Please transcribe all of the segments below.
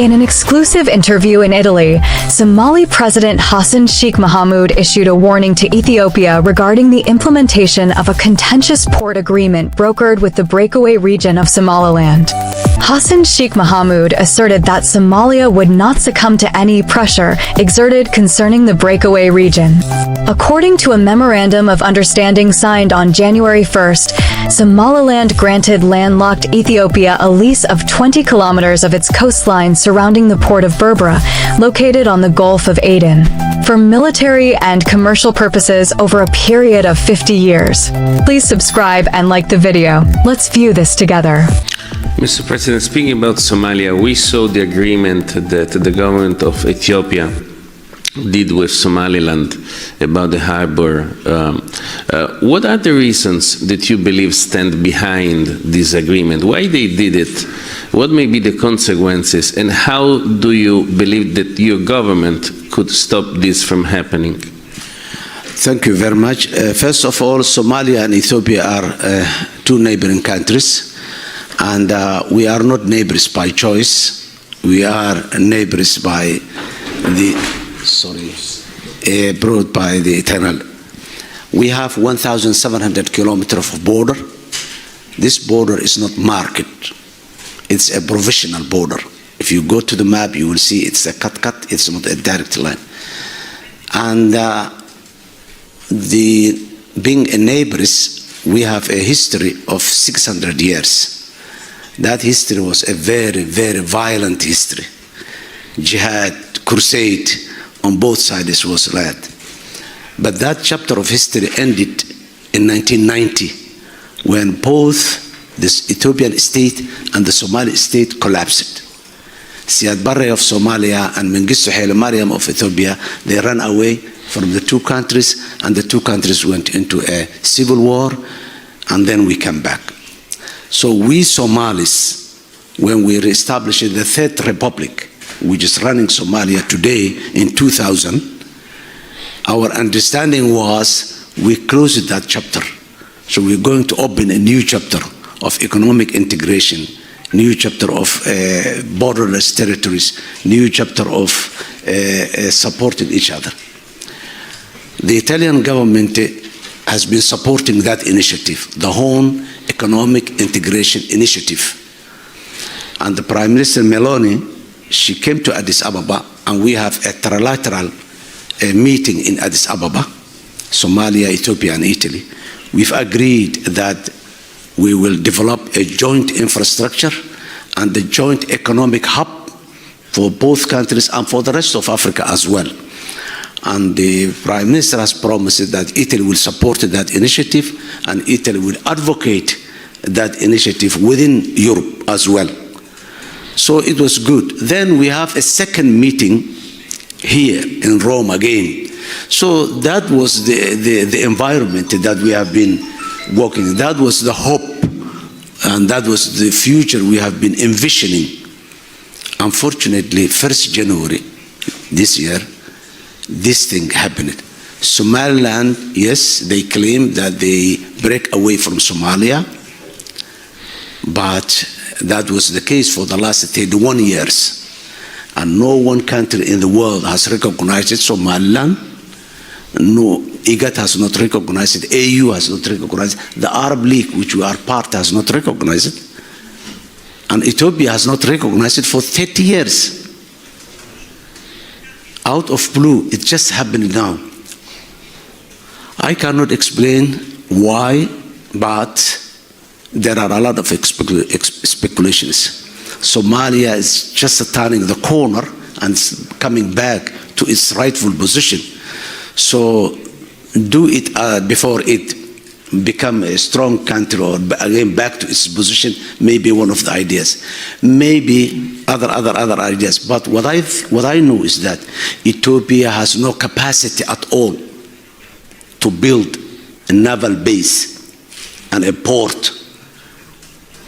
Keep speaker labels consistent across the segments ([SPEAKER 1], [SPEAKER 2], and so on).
[SPEAKER 1] In an exclusive interview in Italy, Somali President Hassan Sheikh Mohamud issued a warning to Ethiopia regarding the implementation of a contentious port agreement brokered with the breakaway region of Somaliland. Hassan Sheikh Mohamud asserted that Somalia would not succumb to any pressure exerted concerning the breakaway region. According to a memorandum of understanding signed on January 1st, Somaliland granted landlocked Ethiopia a lease of 20 kilometers of its coastline surrounding the port of Berbera, located on the Gulf of Aden, for military and commercial purposes over a period of 50 years. Please subscribe and like the video. Let's view this together.
[SPEAKER 2] Mr. President, speaking about Somalia, we saw the agreement that the government of Ethiopia did with Somaliland about the harbor. What are the reasons that you believe stand behind this agreement? Why they did it? What may be the consequences? And how do you believe that your government could stop this from happening?
[SPEAKER 3] Thank you very much. First of all, Somalia and Ethiopia are two neighboring countries. And we are not neighbors by choice. We are neighbors by brought by the eternal. We have 1,700 kilometers of border. This border is not marked. It's a provisional border. If you go to the map, you will see it's a cut. It's not a direct line. And being a neighbors, we have a history of 600 years. That history was a very, very violent history. Jihad, crusade on both sides was led. But that chapter of history ended in 1990 when both this Ethiopian state and the Somali state collapsed. Siad Barre of Somalia and Mengistu Haile Mariam of Ethiopia, they ran away from the two countries, and the two countries went into a civil war, and then we came back. So we Somalis, when we reestablished the Third Republic, which is running Somalia today in 2000, our understanding was we closed that chapter. So we're going to open a new chapter of economic integration, new chapter of borderless territories, new chapter of supporting each other. The Italian government has been supporting that initiative, the Horn Economic Integration Initiative. And the Prime Minister Meloni, she came to Addis Ababa, and we have a trilateral meeting in Addis Ababa, Somalia, Ethiopia, and Italy. We've agreed that we will develop a joint infrastructure and a joint economic hub for both countries and for the rest of Africa as well. And the Prime Minister has promised that Italy will support that initiative, and Italy will advocate that initiative within Europe as well. So it was good. Then we have a second meeting here in Rome again. So that was the environment that we have been working. That was the hope, and that was the future we have been envisioning. Unfortunately, 1st January this year, this thing happened. Somaliland, yes, they claim that they break away from Somalia, but that was the case for the last 31 years. And no one country in the world has recognized Somaliland. No, IGAD has not recognized it. AU has not recognized it. The Arab League, which we are part, has not recognized it. And Ethiopia has not recognized it for 30 years. Out of blue, it just happened now. I cannot explain why, but there are a lot of speculations. Somalia is just turning the corner and coming back to its rightful position. So do it before it become a strong country, or again back to its position, may be one of the ideas. Maybe other ideas. But what I know is that Ethiopia has no capacity at all to build a naval base and a port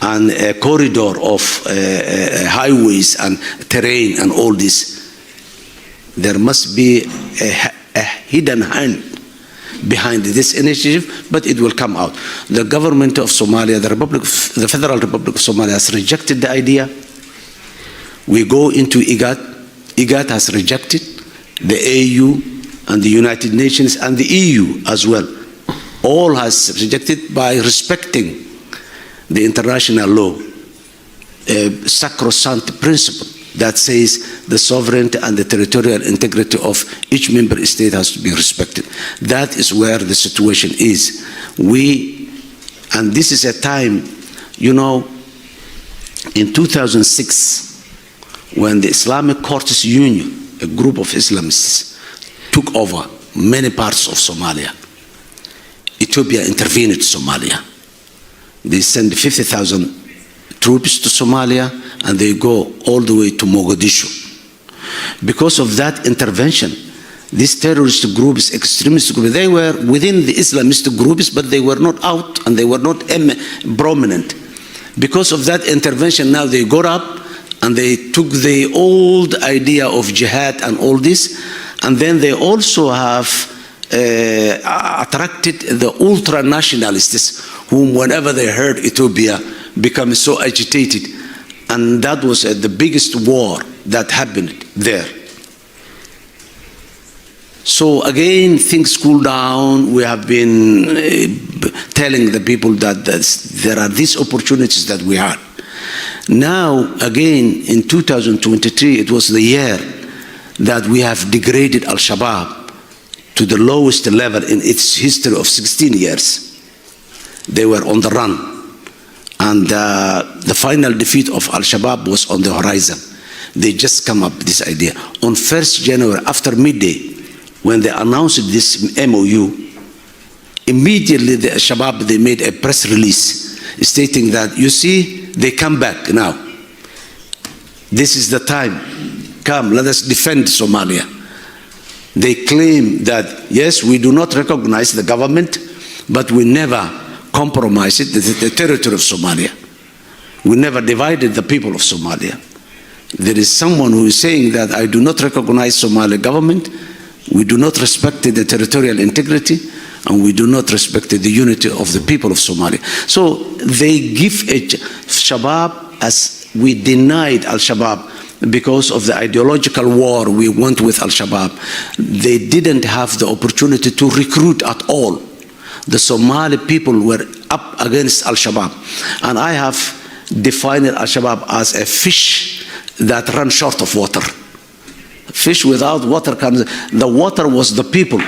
[SPEAKER 3] and a corridor of highways and terrain and all this. There must be a hidden hand behind this initiative, but it will come out. The government of Somalia, the Federal Republic of Somalia has rejected the idea. We go into IGAD. IGAD has rejected, the AU and the United Nations and the EU as well. All has rejected by respecting the international law, a sacrosanct principle that says the sovereignty and the territorial integrity of each member state has to be respected. That is where the situation is. And this is a time, you know, in 2006, when the Islamic Courts Union, a group of Islamists, took over many parts of Somalia, Ethiopia intervened in Somalia. They sent 50,000 troops to Somalia, and they go all the way to Mogadishu. Because of that intervention, these terrorist groups, extremist groups, they were within the Islamist groups, but they were not out and they were not prominent. Because of that intervention, now they got up and they took the old idea of jihad and all this, and then they also have attracted the ultra-nationalists, whom whenever they heard Ethiopia become so agitated. And that was the biggest war that happened there. So again, things cool down. We have been telling the people that there are these opportunities that we had. Now, again, in 2023, it was the year that we have degraded Al-Shabaab to the lowest level in its history of 16 years. They were on the run. And the final defeat of Al-Shabaab was on the horizon. They just come up with this idea. On 1st January, after midday, when they announced this MOU, immediately the Al-Shabaab, they made a press release stating that, you see, they come back now. This is the time. Come, let us defend Somalia. They claim that, yes, we do not recognize the government, but we never compromised the territory of Somalia. We never divided the people of Somalia. There is someone who is saying that I do not recognize Somali government, we do not respect the territorial integrity, and we do not respect the unity of the people of Somalia. So they give Shabaab, as we denied Al-Shabaab because of the ideological war we went with Al-Shabaab. They didn't have the opportunity to recruit at all. The Somali people were up against Al-Shabaab. And I have defined Al-Shabaab as a fish that runs short of water. Fish without water comes. The water was the people.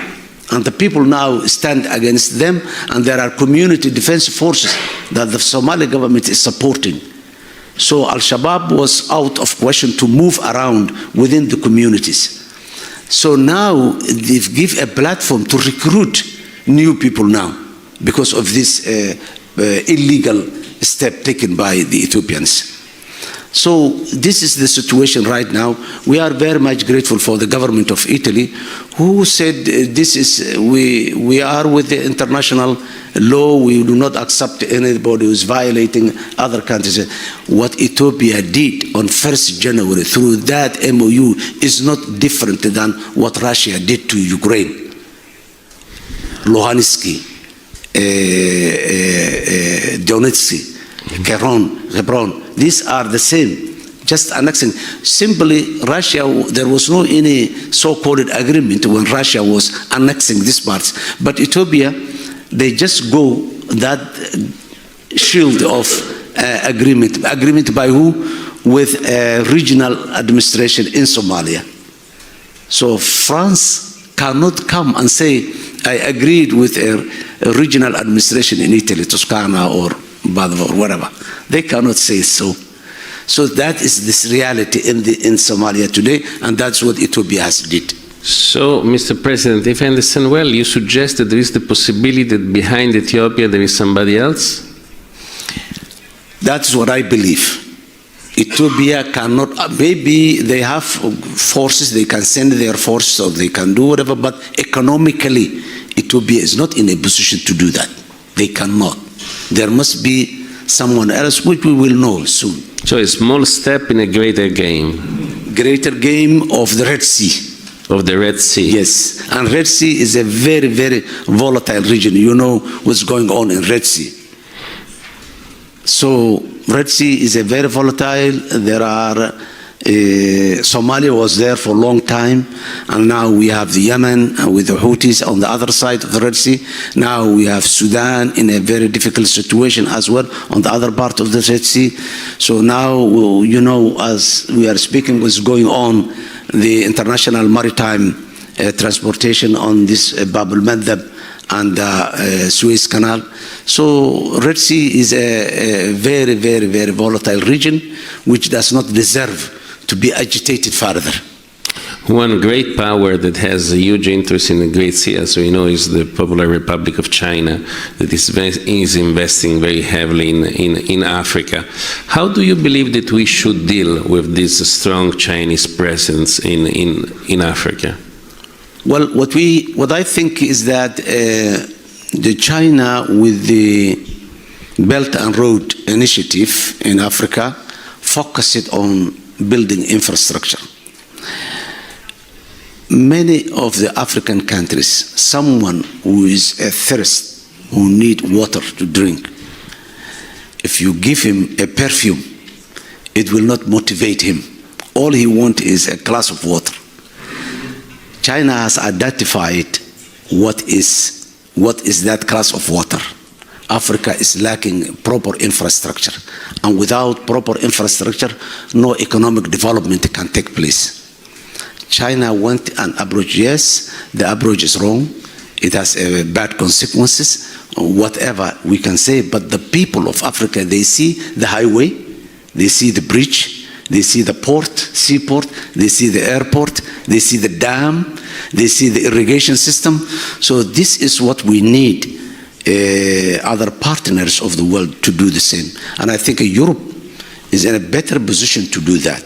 [SPEAKER 3] And the people now stand against them, and there are community defense forces that the Somali government is supporting. So Al-Shabaab was out of question to move around within the communities. So now they give a platform to recruit new people now because of this illegal step taken by the Ethiopians. So this is the situation right now. We are very much grateful for the government of Italy, who said we are with the international law. We do not accept anybody who is violating other countries. What Ethiopia did on 1st January through that MOU is not different than what Russia did to Ukraine. Luhansk, Donetsk, Hebron, these are the same, just annexing. Simply, Russia, there was no any so-called agreement when Russia was annexing these parts. But Ethiopia, they just go that shield of agreement. Agreement by who? With a regional administration in Somalia. So France cannot come and say, I agreed with a regional administration in Italy, Toscana or Badva or whatever. They cannot say so. So that is this reality in Somalia today, and that's what Ethiopia has did.
[SPEAKER 2] So, Mr. President, if I understand well, you suggest that there is the possibility that behind Ethiopia there is somebody else?
[SPEAKER 3] That's what I believe. Ethiopia cannot, maybe they have forces, they can send their forces or they can do whatever, but economically, Ethiopia is not in a position to do that. They cannot. There must be someone else, which we will know soon.
[SPEAKER 2] So a small step in a greater game.
[SPEAKER 3] Greater game of the Red Sea.
[SPEAKER 2] Of the Red Sea.
[SPEAKER 3] Yes, and Red Sea is a very, very volatile region. You know what's going on in Red Sea. So Red Sea is a very volatile. There are Somalia was there for a long time, and now we have the Yemen with the Houthis on the other side of the Red Sea. Now we have Sudan in a very difficult situation as well on the other part of the Red Sea. So now, you know, as we are speaking, what's going on, the international maritime transportation on this Bab el-Mandab and Suez Canal. So Red Sea is a very, very, very volatile region which does not deserve to be agitated further.
[SPEAKER 2] One great power that has a huge interest in the Great Sea, as we know, is the Popular Republic of China, that is investing very heavily in Africa. How do you believe that we should deal with this strong Chinese presence in Africa?
[SPEAKER 3] Well, what I think is that the China with the Belt and Road Initiative in Africa focused on building infrastructure. Many of the African countries, someone who is athirst, who need water to drink, if you give him a perfume, it will not motivate him. All he wants is a glass of water. China has identified what is that glass of water. Africa is lacking proper infrastructure, and without proper infrastructure, no economic development can take place. China went an approach. Yes, the approach is wrong. It has bad consequences, whatever we can say, but the people of Africa, they see the highway, they see the bridge, they see the port, seaport, they see the airport, they see the dam, they see the irrigation system. So this is what we need other partners of the world to do the same. And I think Europe is in a better position to do that.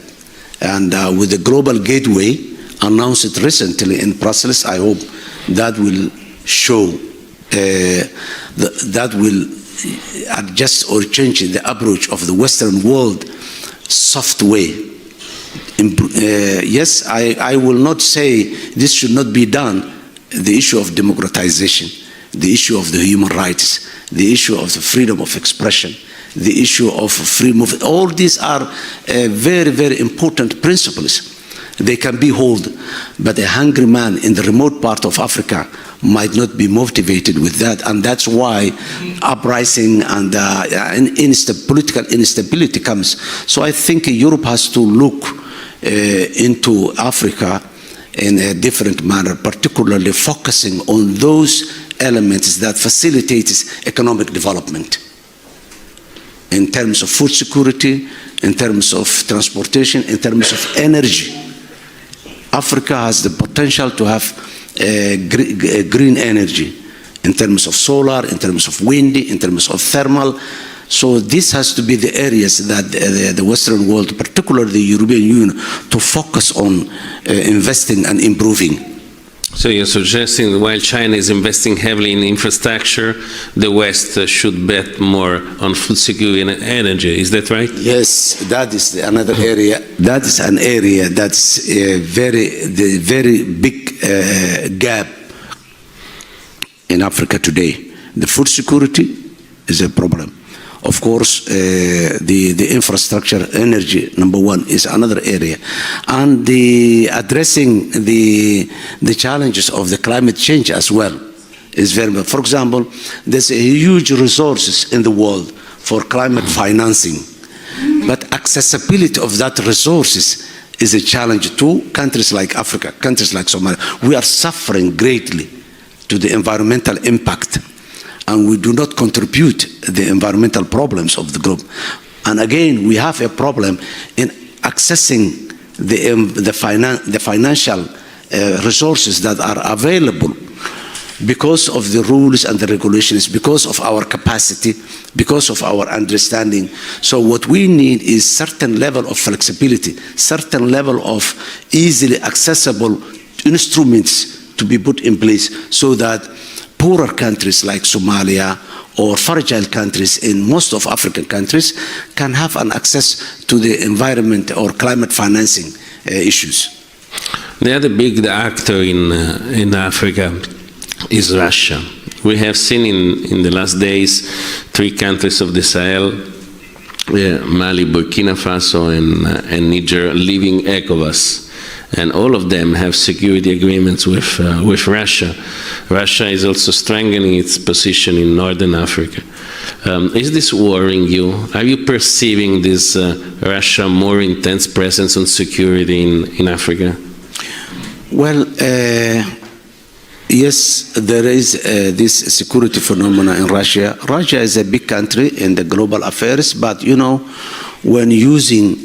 [SPEAKER 3] And with the global gateway announced recently in Brussels, I hope that will show, that will adjust or change the approach of the Western world soft way. Yes, I will not say this should not be done. The issue of democratization, the issue of the human rights, the issue of the freedom of expression, the issue of free movement, all these are very, very important principles. They can be held, but a hungry man in the remote part of Africa might not be motivated with that, and that's why uprising and political instability comes. So I think Europe has to look into Africa in a different manner, particularly focusing on those elements that facilitate economic development in terms of food security, in terms of transportation, in terms of energy. Africa has the potential to have green energy in terms of solar, in terms of wind, in terms of thermal. So this has to be the areas that the Western world, particularly the European Union, to focus on investing and improving.
[SPEAKER 2] So you're suggesting that while China is investing heavily in infrastructure, the West should bet more on food security and energy. Is that right?
[SPEAKER 3] Yes, that is another area. That is an area that's the very big gap in Africa today. The food security is a problem. Of course, the infrastructure, energy, number one, is another area. And addressing the challenges of the climate change as well is very important. For example, there's a huge resources in the world for climate financing, but accessibility of that resources is a challenge to countries like Africa, countries like Somalia. We are suffering greatly to the environmental impact, and we do not contribute the environmental problems of the globe. And again, we have a problem in accessing the financial resources that are available because of the rules and the regulations, because of our capacity, because of our understanding. So what we need is certain level of flexibility, certain level of easily accessible instruments to be put in place so that poorer countries like Somalia or fragile countries in most of African countries can have an access to the environment or climate financing issues.
[SPEAKER 2] The other big actor in Africa is Russia. We have seen in the last days 3 countries of the Sahel Mali, Burkina Faso, and Niger leaving ECOWAS. And all of them have security agreements with Russia. Russia is also strengthening its position in Northern Africa. Is this worrying you? Are you perceiving this Russia more intense presence on security in Africa?
[SPEAKER 3] Well, yes, there is this security phenomena in Russia. Russia is a big country in the global affairs, but you know, when using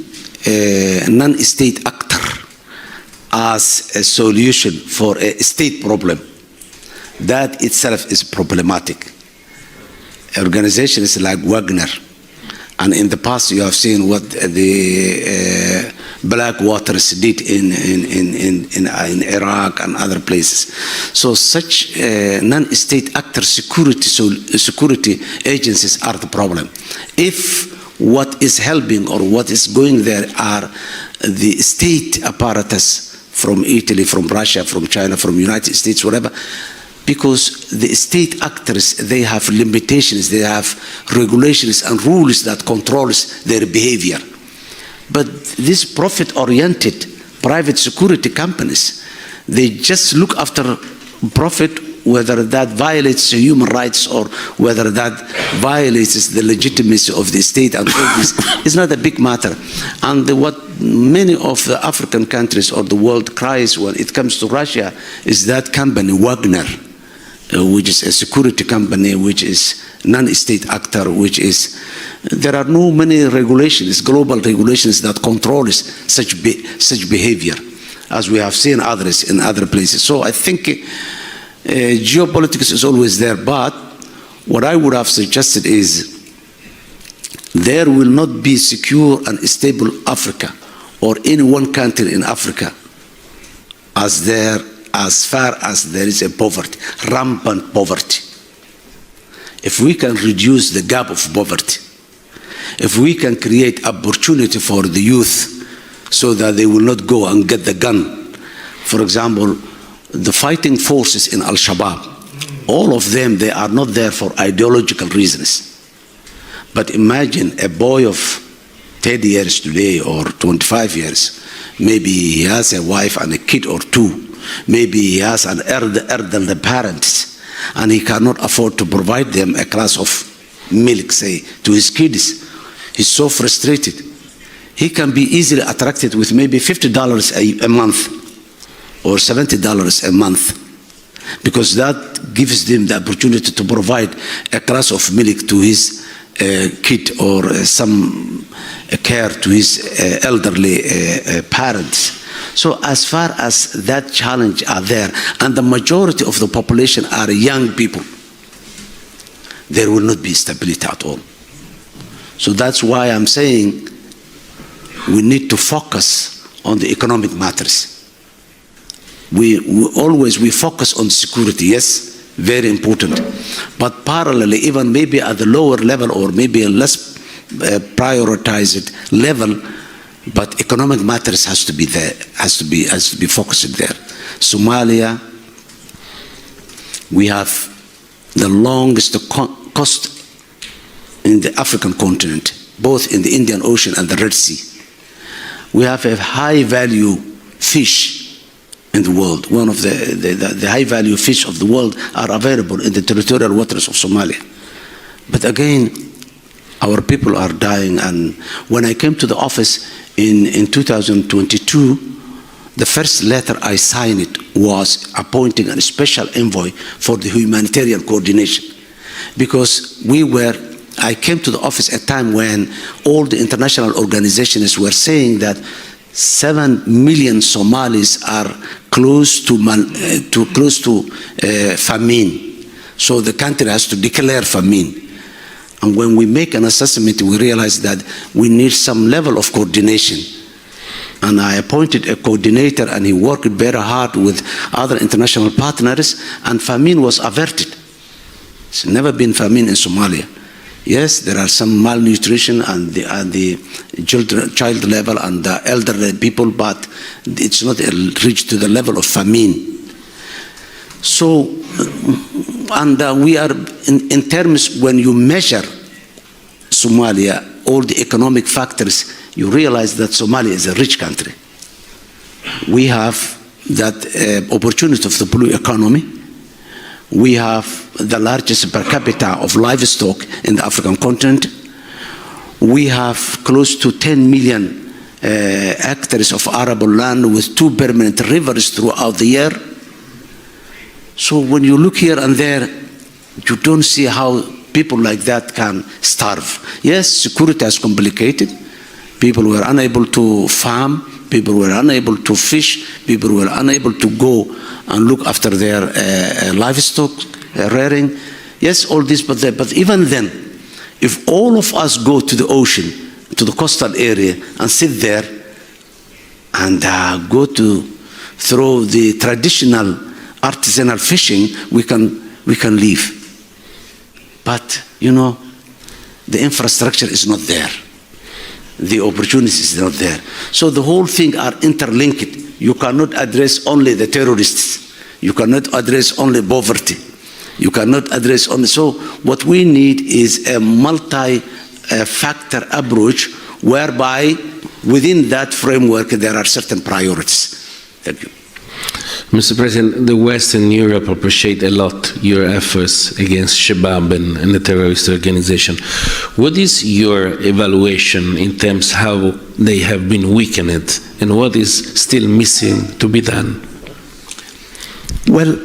[SPEAKER 3] a non-state actor as a solution for a state problem, that itself is problematic. Organizations like Wagner, and in the past you have seen what the Black Waters did in Iraq and other places. So such non-state actor security agencies are the problem. If what is helping or what is going there are the state apparatus from Italy, from Russia, from China, from United States, whatever, because the state actors, they have limitations, they have regulations and rules that controls their behavior. But these profit-oriented private security companies, they just look after profit, whether that violates human rights or whether that violates the legitimacy of the state and all this is not a big matter. And what many of the African countries or the world cries when it comes to Russia is that company, Wagner, which is a security company, which is non-state actor, which is, there are no many regulations, global regulations that controls such behavior, as we have seen others in other places. So I think geopolitics is always there, but what I would have suggested is there will not be secure and stable Africa or any one country in Africa as far as there is a poverty, rampant poverty. If we can reduce the gap of poverty, if we can create opportunity for the youth so that they will not go and get the gun. For example, the fighting forces in Al-Shabaab, all of them, they are not there for ideological reasons. But imagine a boy of 30 years today or 25 years, maybe he has a wife and a kid or two, maybe he has an elderly parents, and he cannot afford to provide them a glass of milk, say, to his kids. He's so frustrated. He can be easily attracted with maybe $50 a month or $70 a month, because that gives them the opportunity to provide a glass of milk to his kid or some care to his elderly parents. So as far as that challenge are there, and the majority of the population are young people, there will not be stability at all. So that's why I'm saying we need to focus on the economic matters. We always focus on security, yes, very important. But parallelly, even maybe at the lower level or maybe a less prioritized level, but economic matters has to be there, has to be focused there. Somalia, we have the longest coast in the African continent, both in the Indian Ocean and the Red Sea. We have a high value fish in the world. One of the high value fish of the world are available in the territorial waters of Somalia. But again, our people are dying, and when I came to the office in 2022, the first letter I signed was appointing a special envoy for the humanitarian coordination, because I came to the office at a time when all the international organizations were saying that 7 million Somalis are close to famine. So the country has to declare famine. And when we make an assessment, we realize that we need some level of coordination. And I appointed a coordinator, and he worked very hard with other international partners, and famine was averted. There's never been famine in Somalia. Yes, there are some malnutrition and the child level and the elderly people, but it's not reached to the level of famine. So, and we are, in terms, when you measure Somalia all the economic factors, you realize that Somalia is a rich country. We have that opportunity of the blue economy. We have the largest per capita of livestock in the African continent. We have close to 10 million hectares of arable land with 2 permanent rivers throughout the year. So when you look here and there, you don't see how people like that can starve. Yes, security is complicated. People were unable to farm. People were unable to fish. People were unable to go and look after their livestock rearing. Yes, all this, but even then, if all of us go to the ocean, to the coastal area, and sit there and go to through the traditional artisanal fishing, we can live. But you know, the infrastructure is not there. The opportunity is not there. So the whole thing are interlinked. You cannot address only the terrorists. You cannot address only poverty. You cannot address only. So what we need is a multi-factor approach whereby within that framework there are certain priorities. Thank you.
[SPEAKER 2] Mr. President, the West and Europe appreciate a lot your efforts against Shabab and the terrorist organization. What is your evaluation in terms of how they have been weakened and what is still missing to be done?
[SPEAKER 3] Well,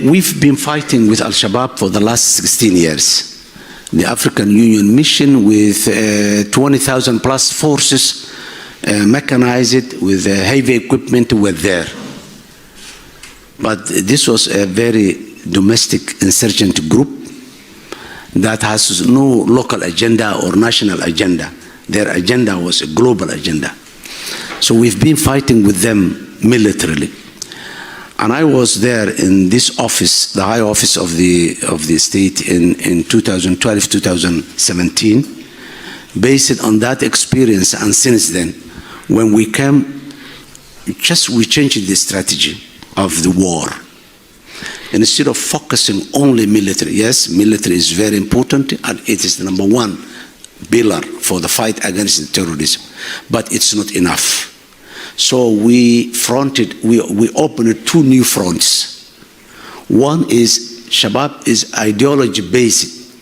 [SPEAKER 3] we've been fighting with Al-Shabaab for the last 16 years. The African Union mission with 20,000 plus forces, mechanized with heavy equipment were there. But this was a very domestic insurgent group that has no local agenda or national agenda. Their agenda was a global agenda. So we've been fighting with them militarily. And I was there in this office, the high office of the state in 2012, 2017, based on that experience. And since then, when we came, we changed the strategy of the war. And instead of focusing only military, yes, military is very important and it is the number one pillar for the fight against terrorism, but it's not enough. So we opened 2 new fronts. One is Shabab is ideology-based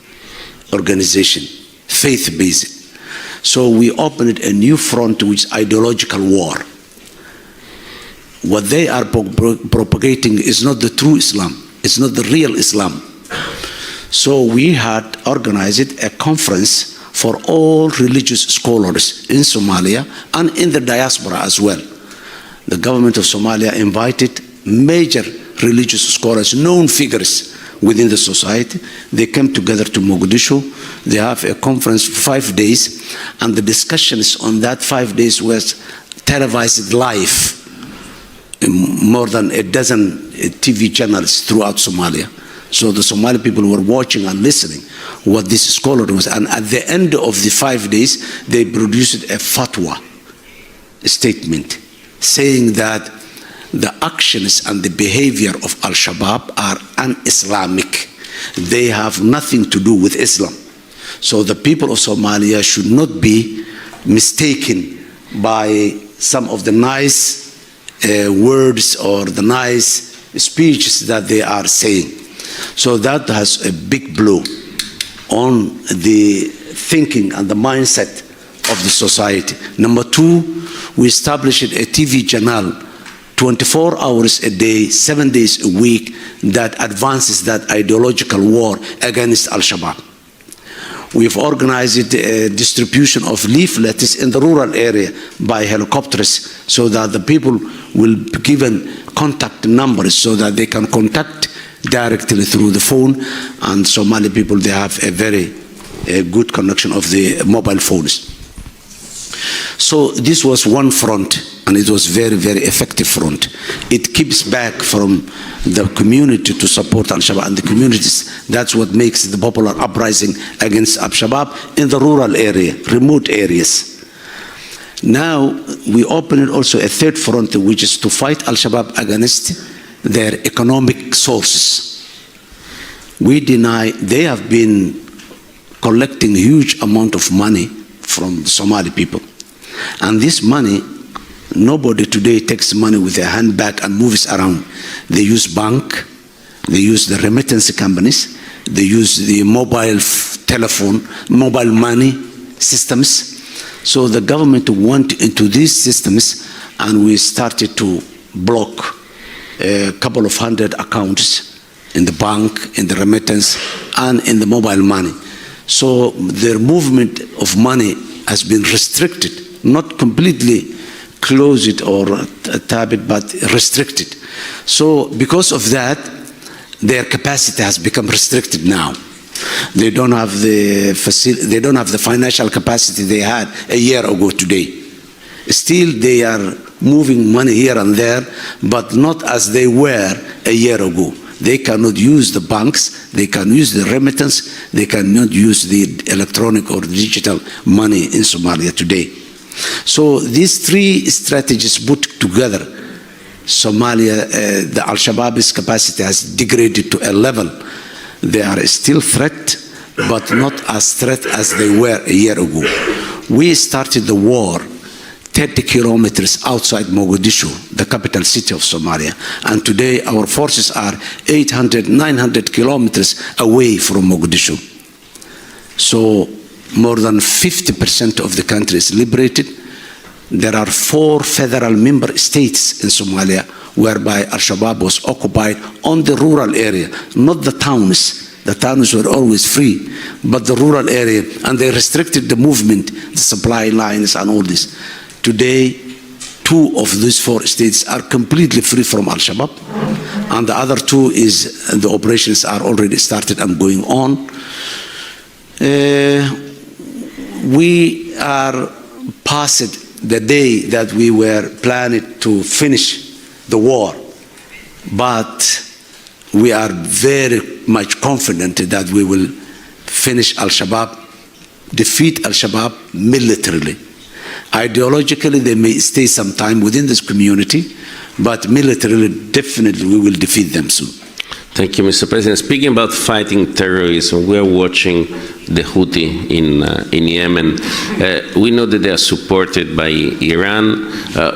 [SPEAKER 3] organization, faith-based. So we opened a new front which is ideological war. What they are propagating is not the true Islam. It's not the real Islam. So we had organized a conference for all religious scholars in Somalia and in the diaspora as well. The government of Somalia invited major religious scholars, known figures within the society. They came together to Mogadishu. They have a conference for 5 days, and the discussions on that 5 days was televised live. More than a dozen TV channels throughout Somalia. So the Somali people were watching and listening what this scholar was. And at the end of the 5 days, they produced a fatwa, a statement, saying that the actions and the behavior of Al-Shabaab are un-Islamic. They have nothing to do with Islam. So the people of Somalia should not be mistaken by some of the nice words or the nice speeches that they are saying. So that has a big blow on the thinking and the mindset of the society. Number 2, we established a TV channel 24 hours a day, 7 days a week that advances that ideological war against Al-Shabaab. We've organized a distribution of leaflets in the rural area by helicopters so that the people will be given contact numbers so that they can contact directly through the phone. And Somali people, they have a very good connection of the mobile phones. So this was one front, and it was very, very effective front. It keeps back from the community to support Al-Shabaab and the communities. That's what makes the popular uprising against Al-Shabaab in the rural area, remote areas. Now we opened also a third front, which is to fight Al-Shabaab against their economic sources. We deny they have been collecting huge amount of money from the Somali people. And this money, nobody today takes money with a handbag and moves around. They use bank, they use the remittance companies, they use the mobile telephone, mobile money systems. So the government went into these systems, and we started to block a couple of hundred accounts in the bank, in the remittance, and in the mobile money. So their movement of money has been restricted, not completely close it or tap it, but restricted. So because of that, their capacity has become restricted now. They don't have the they don't have the financial capacity they had a year ago today. Still, they are moving money here and there, but not as they were a year ago. They cannot use the banks, they can use the remittance, they cannot use the electronic or digital money in Somalia today. So these three strategies put together, Somalia, the Al-Shabaab's capacity has degraded to a level. They are still threat, but not as threat as they were a year ago. We started the war 30 kilometers outside Mogadishu, the capital city of Somalia. And today our forces are 800, 900 kilometers away from Mogadishu. So more than 50% of the country is liberated. There are 4 federal member states in Somalia whereby Al-Shabaab was occupied on the rural area, not the towns. The towns were always free, but the rural area, and they restricted the movement, the supply lines and all this. Today, 2 of these 4 states are completely free from Al-Shabaab, and the other 2 is the operations are already started and going on. We are past the day that we were planning to finish the war, but we are very much confident that we will finish Al-Shabaab, defeat Al-Shabaab militarily. Ideologically, they may stay some time within this community, but militarily, definitely, we will defeat them soon.
[SPEAKER 2] Thank you, Mr. President. Speaking about fighting terrorism, we are watching the Houthi in Yemen. We know that they are supported by Iran.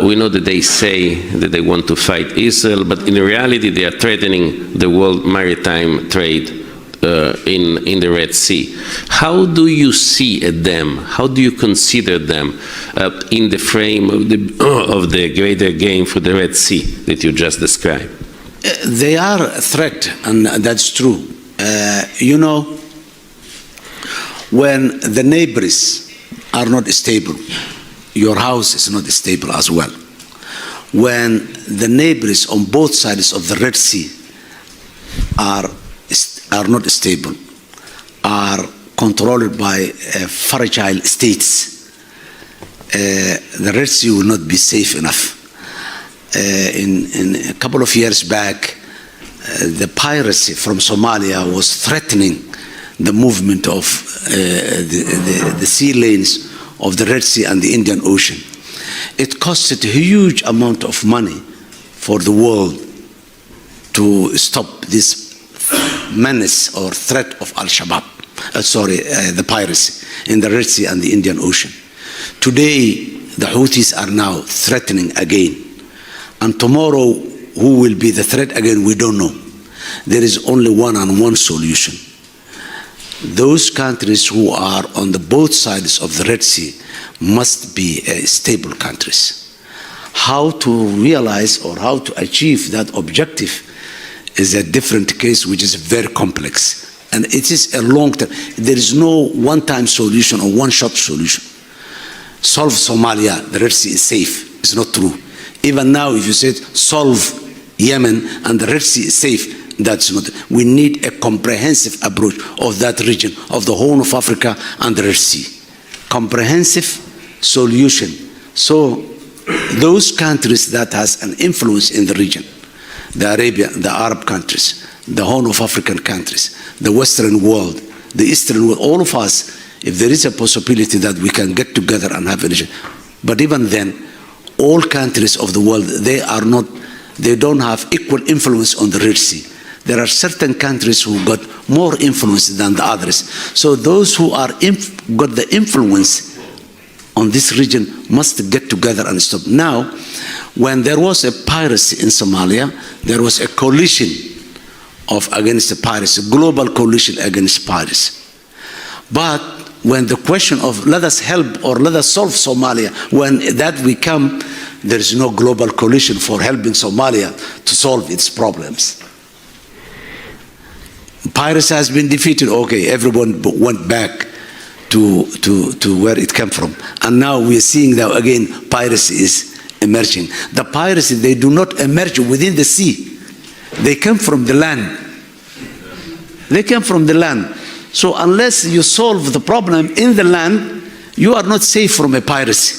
[SPEAKER 2] We know that they say that they want to fight Israel, but in reality, they are threatening the world maritime trade in the Red Sea. How do you see them? How do you consider them in the frame of the greater game for the Red Sea that you just described?
[SPEAKER 3] They are a threat, and that's true. You know, when the neighbors are not stable, your house is not stable as well. When the neighbors on both sides of the Red Sea are not stable, are controlled by fragile states, the Red Sea will not be safe enough. In a couple of years back, the piracy from Somalia was threatening the movement of the sea lanes of the Red Sea and the Indian Ocean. It costed a huge amount of money for the world to stop this menace or threat of Al-Shabaab, the piracy in the Red Sea and the Indian Ocean. Today, the Houthis are now threatening again. And tomorrow, who will be the threat again, we don't know. There is only one solution. Those countries who are on the both sides of the Red Sea must be stable countries. How to realize or how to achieve that objective is a different case, which is very complex. And it is a long term. There is no one-time solution or one-shot solution. Solve Somalia, the Red Sea is safe. It's not true. Even now, if you said solve Yemen and the Red Sea is safe, that's not. We need a comprehensive approach of that region, of the Horn of Africa and the Red Sea. Comprehensive solution. So those countries that has an influence in the region, the Arab countries, the Horn of African countries, the Western world, the Eastern world, all of us, if there is a possibility that we can get together and have a region. But even then, all countries of the world, they don't have equal influence on the Red Sea. There are certain countries who got more influence than the others. So those who are got the influence on this region must get together and stop. Now, when there was a piracy in Somalia, there was a coalition against the piracy, a global coalition against piracy. But when the question of let us help or let us solve Somalia, when that we come, there is no global coalition for helping Somalia to solve its problems. Piracy has been defeated. Okay, everyone went back to where it came from. And now we are seeing that again, piracy is emerging. The piracy, they do not emerge within the sea. They come from the land. They come from the land. So unless you solve the problem in the land, you are not safe from a piracy.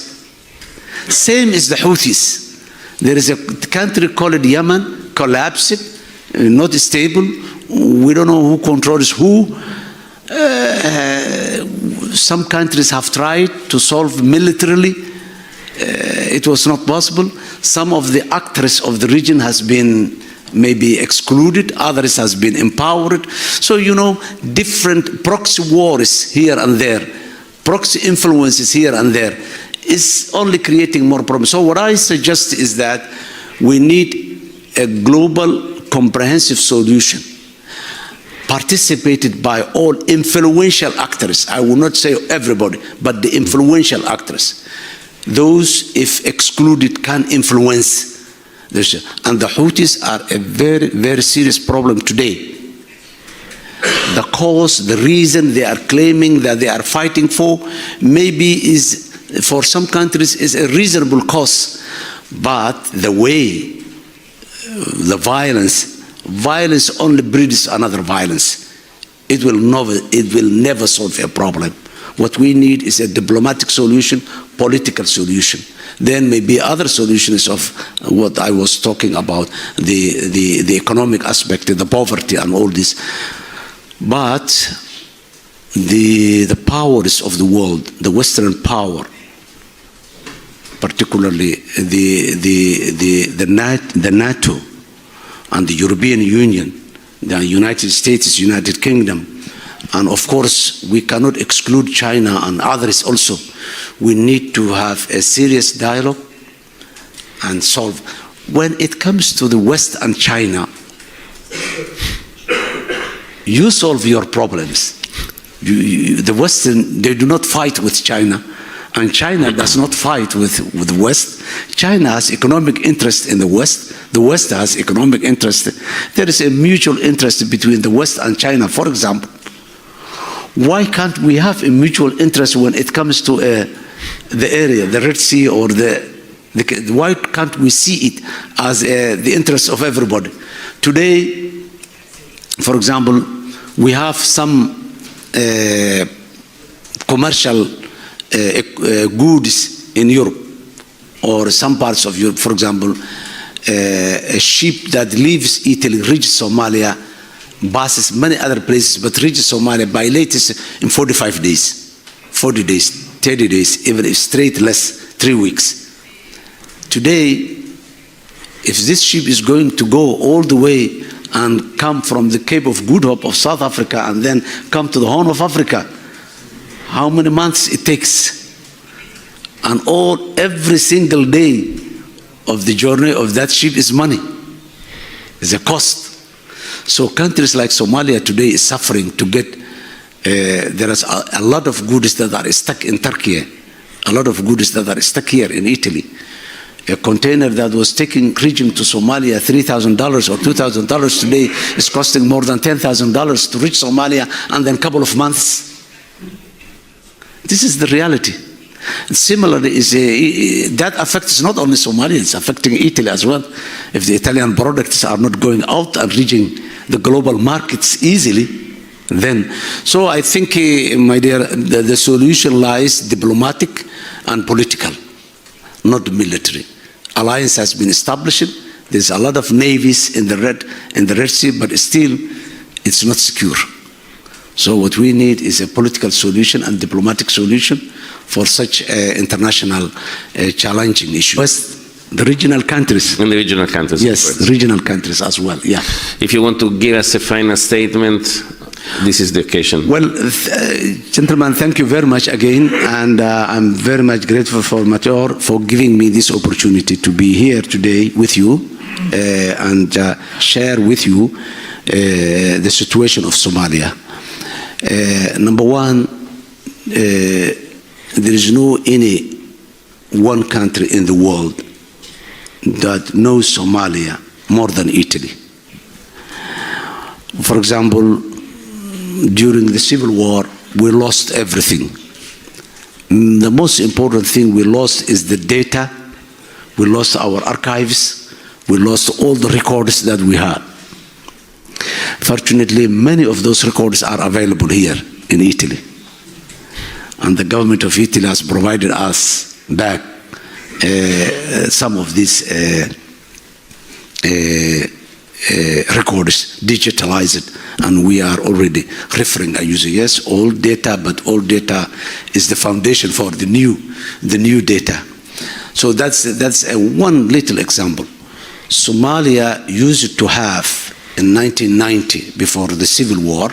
[SPEAKER 3] Same is the Houthis. There is a country called Yemen, collapsed, not stable. We don't know who controls who. Some countries have tried to solve militarily. It was not possible. Some of the actors of the region has been maybe excluded, others has been empowered. So, you know, different proxy wars here and there, proxy influences here and there is only creating more problems. So what I suggest is that we need a global comprehensive solution participated by all influential actors. I will not say everybody, but the influential actors. Those, if excluded, can influence. And the Houthis are a very, very serious problem today. The cause, the reason they are claiming that they are fighting for, maybe is, for some countries, is a reasonable cause. But the way, the violence only breeds another violence. It will never solve a problem. What we need is a diplomatic solution, political solution. Then maybe other solutions of what I was talking about, the economic aspect, the poverty and all this. But the powers of the world, the Western power, particularly the NATO and the European Union, the United States, United Kingdom, and of course, we cannot exclude China and others also. We need to have a serious dialogue and solve. When it comes to the West and China, you solve your problems. The Western, they do not fight with China, and China does not fight with the West. China has economic interest in the West. The West has economic interest. There is a mutual interest between the West and China, for example. Why can't we have a mutual interest when it comes to the area, the Red Sea, or why can't we see it as the interest of everybody? Today, for example, we have some commercial goods in Europe or some parts of Europe. For example, a ship that leaves Italy, reaches Somalia, passes many other places, but reaches Somalia by latest in 45 days, 40 days, 30 days, even if straight less, 3 weeks. Today, if this ship is going to go all the way and come from the Cape of Good Hope of South Africa and then come to the Horn of Africa, how many months it takes? And every single day of the journey of that ship is money, is a cost. So countries like Somalia today is suffering to get, there is a lot of goods that are stuck in Turkey, a lot of goods that are stuck here in Italy. A container that was reaching to Somalia $3,000 or $2,000 today is costing more than $10,000 to reach Somalia and then a couple of months. This is the reality. Similarly, that affects not only Somalia, it's affecting Italy as well. If the Italian products are not going out and reaching the global markets easily, then. So I think, my dear, the solution lies diplomatic and political, not military. Alliance has been established. There's a lot of navies in the Red Sea, but still, it's not secure. So what we need is a political solution and diplomatic solution for such international challenging issues. The regional countries.
[SPEAKER 2] And the regional countries.
[SPEAKER 3] Yes, regional countries as well, yeah.
[SPEAKER 2] If you want to give us a final statement. this is the occasion.
[SPEAKER 3] Well, gentlemen, thank you very much again, and I'm very much grateful for Mator for giving me this opportunity to be here today with you and share with you the situation of Somalia. Number one, there is no any one country in the world that knows Somalia more than Italy. For example, during the Civil War, we lost everything. The most important thing we lost is the data. We lost our archives. We lost all the records that we had. Fortunately, many of those records are available here in Italy. And the government of Italy has provided us back some of these records, digitalized, and we are already referring. I use yes, old data, but old data is the foundation for the new data. So that's one little example. Somalia used to have in 1990, before the Civil War,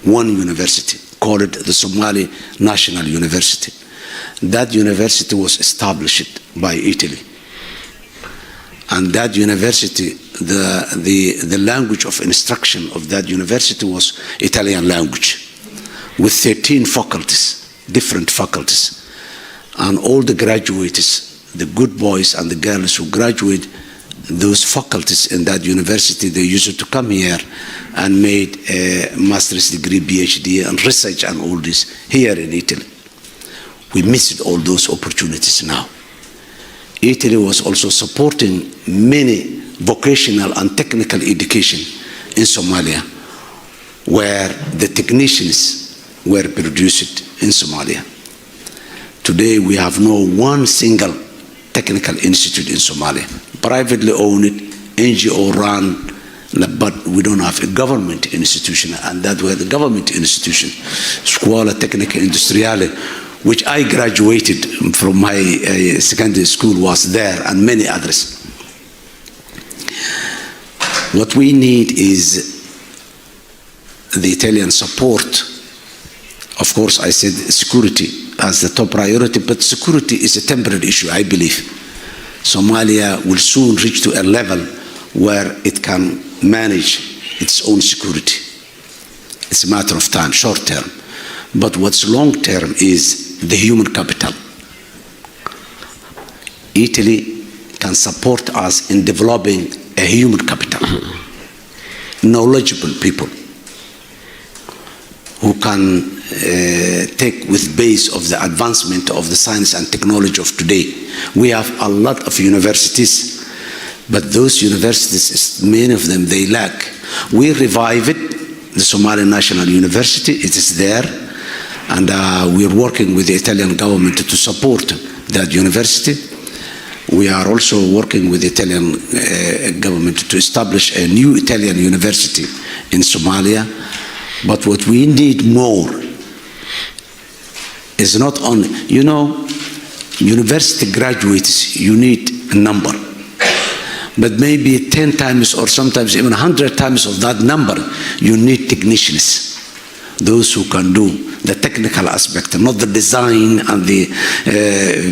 [SPEAKER 3] one university, called it the Somali National University. That university was established by Italy. And that university, the language of instruction of that university was Italian language, with 13 faculties, different faculties. And all the graduates, the good boys and the girls who graduate those faculties in that university, they used to come here and made a master's degree, PhD, and research and all this here in Italy. We missed all those opportunities now. Italy was also supporting many vocational and technical education in Somalia, where the technicians were produced in Somalia. Today we have no one single technical institute in Somalia, privately owned, NGO run, but we don't have a government institution, and that were the government institution, Scuola Tecnica Industriale, which I graduated from my secondary school, was there, and many others. What we need is the Italian support. Of course, I said security as the top priority, but security is a temporary issue, I believe. Somalia will soon reach to a level where it can manage its own security. It's a matter of time, short term. But what's long term is the human capital. Italy can support us in developing a human capital, knowledgeable people who can take with base of the advancement of the science and technology of today. We have a lot of universities, but those universities, many of them, they lack. We revive it, the Somali National University, it is there, and we're working with the Italian government to support that university. We are also working with the Italian government to establish a new Italian university in Somalia. But what we need more is not only, you know, university graduates, you need a number. But maybe 10 times or sometimes even 100 times of that number, you need technicians. Those who can do the technical aspect, not the design and the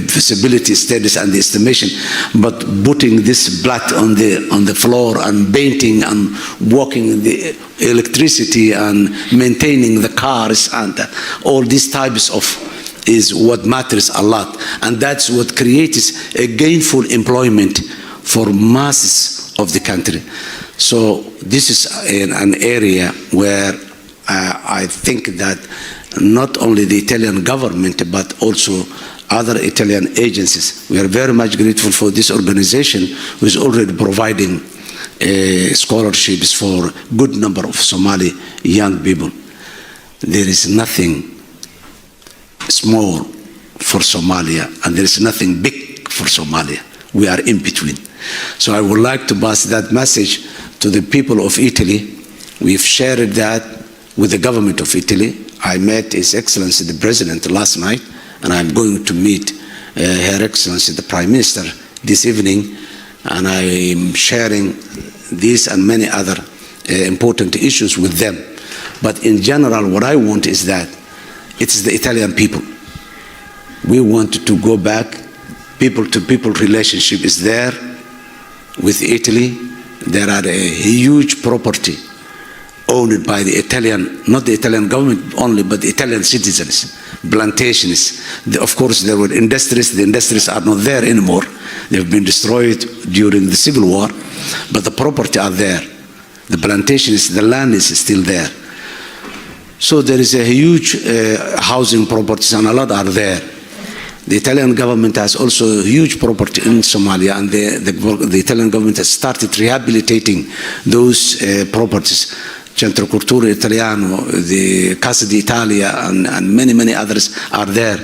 [SPEAKER 3] feasibility studies and the estimation, but putting this blood on the floor and painting and working the electricity and maintaining the cars and all these types of is what matters a lot. And that's what creates a gainful employment for masses of the country. So this is an area where I think that not only the Italian government, but also other Italian agencies, we are very much grateful for this organization who is already providing scholarships for a good number of Somali young people. There is nothing small for Somalia, and there is nothing big for Somalia. We are in between. So I would like to pass that message to the people of Italy. We've shared that with the government of Italy. I met His Excellency the President last night, and I'm going to meet Her Excellency the Prime Minister this evening, and I'm sharing these and many other important issues with them. But in general, what I want is that it's the Italian people. We want to go back. People-to-people relationship is there with Italy. There are a huge property owned by the Italian, not the Italian government only, but the Italian citizens, plantations. Of course, there were industries. The industries are not there anymore. They've been destroyed during the Civil War, but the property are there. The plantations, the land is still there. So there is a huge housing properties, and a lot are there. The Italian government has also huge property in Somalia, and the Italian government has started rehabilitating those properties. Centro Cultura Italiano, the Casa d'Italia, and many others are there.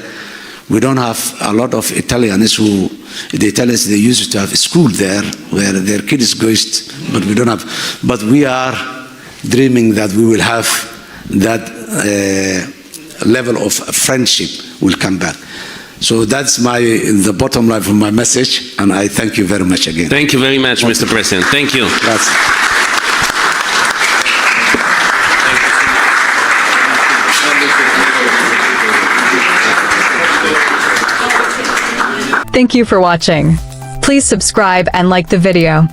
[SPEAKER 3] We don't have a lot of Italians the Italians, they used to have a school there where their kids go, but we don't have. But we are dreaming that we will have that level of friendship will come back. So that's the bottom line of my message, and I thank you very much again.
[SPEAKER 2] Thank you very much, Mr. President. Thank you.
[SPEAKER 3] Grazie.
[SPEAKER 1] Thank you for watching. Please subscribe and like the video.